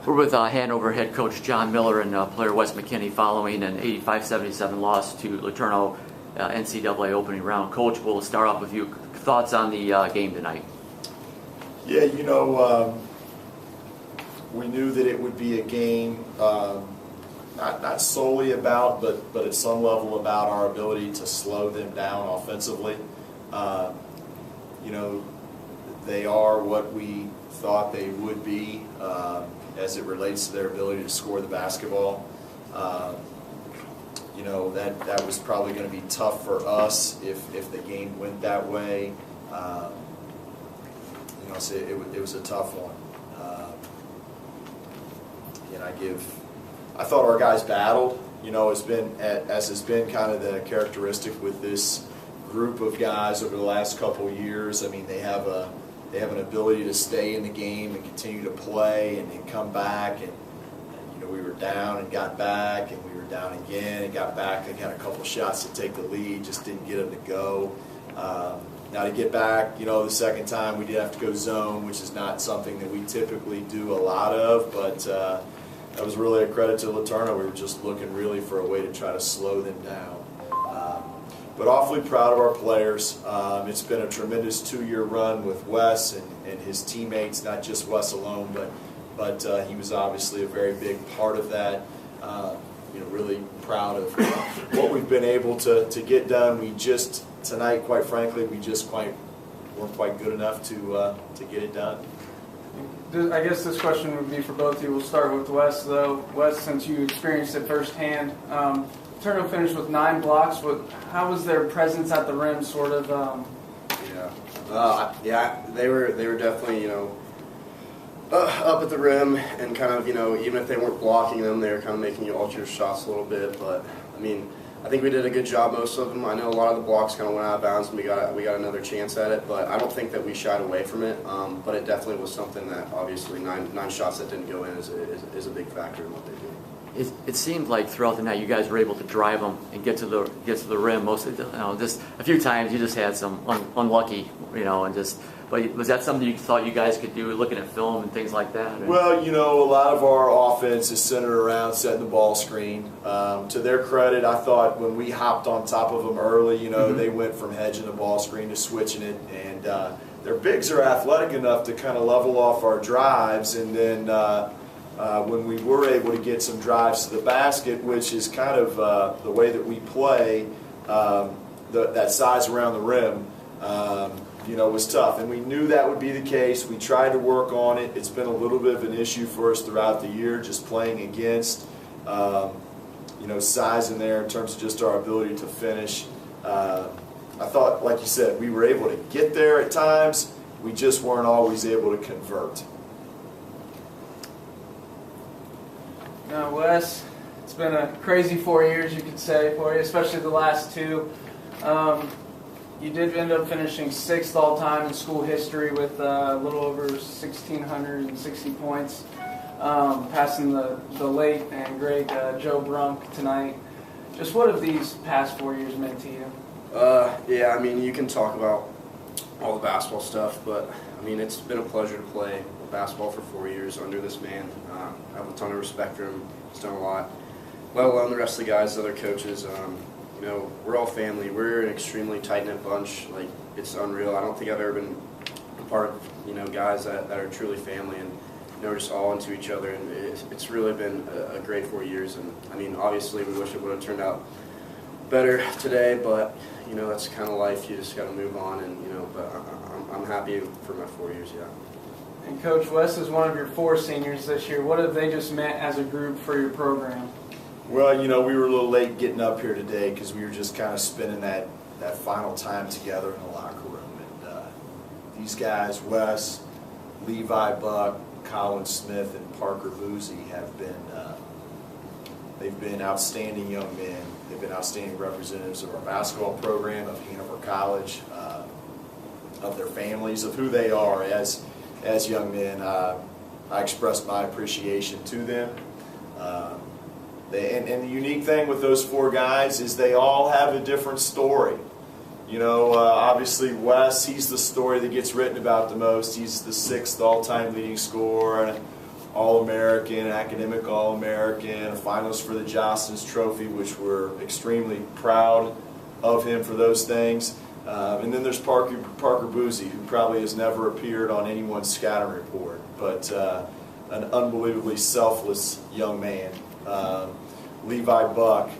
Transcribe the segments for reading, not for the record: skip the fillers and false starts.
We're with Hanover head coach John Miller and player Wes McKinney following an 85-77 loss to LeTourneau NCAA opening round. Coach, we'll start off with you. Thoughts on the game tonight? Yeah, we knew that it would be a game not solely about, but at some level about our ability to slow them down offensively. They are what we thought they would be as it relates to their ability to score the basketball. That was probably going to be tough for us if the game went that way. So it was a tough one. I thought our guys battled. As has been kind of the characteristic with this group of guys over the last couple of years. I mean, they have an ability to stay in the game and continue to play and come back. And we were down and got back, and we were down again and got back. They had a couple shots to take the lead, just didn't get them to go. Now to get back, the second time we did have to go zone, which is not something that we typically do a lot of, but that was really a credit to LeTourneau. We were just looking really for a way to try to slow them down. But awfully proud of our players. It's been a tremendous 2-year run with Wes and his teammates, not just Wes alone, but he was obviously a very big part of that. Really proud of what we've been able to get done. Tonight, quite frankly, we just weren't quite good enough to get it done. I guess this question would be for both of you. We'll start with Wes, though. Wes, since you experienced it firsthand, LeTourneau finished with 9 blocks. How was their presence at the rim, sort of? They were definitely up at the rim, and kind of even if they weren't blocking them, they were kind of making you alter your shots a little bit. But I think we did a good job, most of them. I know a lot of the blocks kind of went out of bounds, and we got another chance at it. But I don't think that we shied away from it. But it definitely was something that obviously nine shots that didn't go in is a big factor in what they do. It seemed like throughout the night you guys were able to drive them and get to the rim. Mostly, just a few times you just had some unlucky, But was that something you thought you guys could do, looking at film and things like that? Well, a lot of our offense is centered around setting the ball screen. To their credit, I thought when we hopped on top of them early, they went from hedging the ball screen to switching it, and their bigs are athletic enough to kind of level off our drives, and then when we were able to get some drives to the basket, which is kind of the way that we play, that size around the rim, was tough. And we knew that would be the case. We tried to work on it. It's been a little bit of an issue for us throughout the year, just playing against, size in there in terms of just our ability to finish. I thought, like you said, we were able to get there at times. We just weren't always able to convert. Now, Wes, it's been a crazy 4 years, you could say, for you, especially the last 2. You did end up finishing 6th all-time in school history with a little over 1,660 points, passing the late and great Joe Brunk tonight. Just what have these past 4 years meant to you? You can talk about all the basketball stuff, but it's been a pleasure to play basketball for 4 years under this man. I have a ton of respect for him. He's done a lot, let alone the rest of the guys, other coaches. We're all family. We're an extremely tight-knit bunch. Like, it's unreal. I don't think I've ever been a part of, guys that are truly family, and, we're just all into each other, and it's really been a great 4 years. And, obviously we wish it would have turned out better today, but, that's kind of life. You just got to move on, and, but I'm happy for my 4 years, yeah. And Coach, Wes is one of your 4 seniors this year. What have they just meant as a group for your program? Well, we were a little late getting up here today because we were just kind of spending that final time together in the locker room. And these guys, Wes, Levi Buck, Colin Smith, and Parker Boozy they've been outstanding young men. They've been outstanding representatives of our basketball program, of Hanover College, of their families, of who they are as young men. I expressed my appreciation to them. And the unique thing with those 4 guys is they all have a different story. Obviously Wes, he's the story that gets written about the most. He's the 6th all-time leading scorer. And All-American, academic All-American, a finalist for the Jostens Trophy, which we're extremely proud of him for those things. And then there's Parker Boozy, who probably has never appeared on anyone's scouting report, but an unbelievably selfless young man. Levi Buck,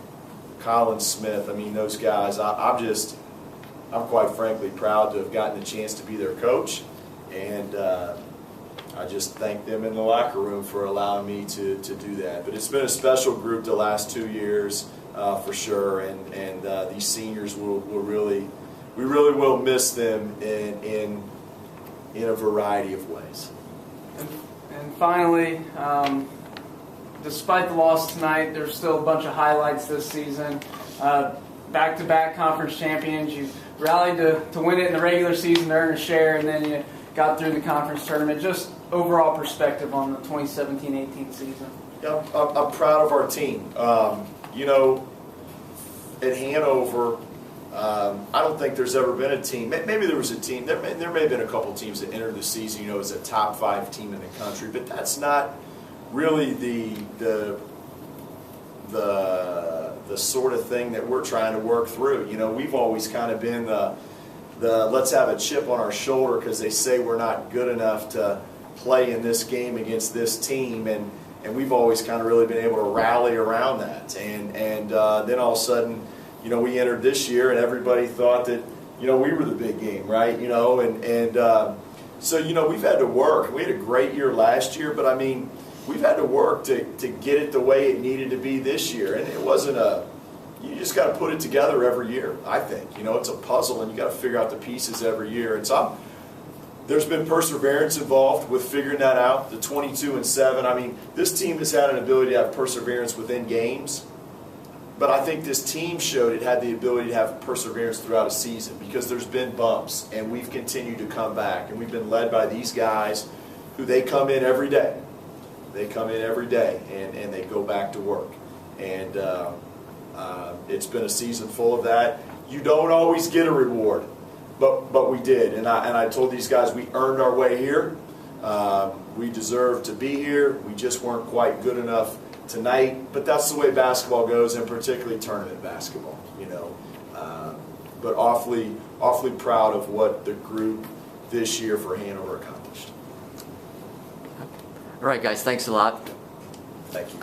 Colin Smith, I mean, those guys, I'm quite frankly proud to have gotten the chance to be their coach, and I just thank them in the locker room for allowing me to do that. But it's been a special group the last 2 years for sure, and these seniors we really will miss them in a variety of ways. And finally, despite the loss tonight, there's still a bunch of highlights this season. Back-to-back conference champions. You rallied to win it in the regular season, earn a share, and then you got through the conference tournament. Just overall perspective on the 2017-18 season. Yeah, I'm proud of our team. You know, at Hanover, I don't think there's ever been a team. Maybe there was a team. There may have been a couple teams that entered the season, you know, as a top 5 team in the country, but that's not really the sort of thing that we're trying to work through. You know, we've always kind of been the let's have a chip on our shoulder because they say we're not good enough to play in this game against this team, and we've always kind of really been able to rally around that. And then all of a sudden, you know, we entered this year and everybody thought that, you know, we were the big game, right? You know, so, you know, we've had to work. We had a great year last year, but I mean, we've had to work to get it the way it needed to be this year. And it wasn't you just got to put it together every year, I think. You know, it's a puzzle and you got to figure out the pieces every year. And so there's been perseverance involved with figuring that out, the 22-7. I mean, this team has had an ability to have perseverance within games, but I think this team showed it had the ability to have perseverance throughout a season because there's been bumps and we've continued to come back. And we've been led by these guys who they come in every day. They come in every day and they go back to work. And it's been a season full of that. You don't always get a reward, but we did. And I told these guys we earned our way here. We deserve to be here. We just weren't quite good enough tonight. But that's the way basketball goes, and particularly tournament basketball. You know, but awfully proud of what the group this year for Hanover accomplished. All right, guys, thanks a lot. Thank you.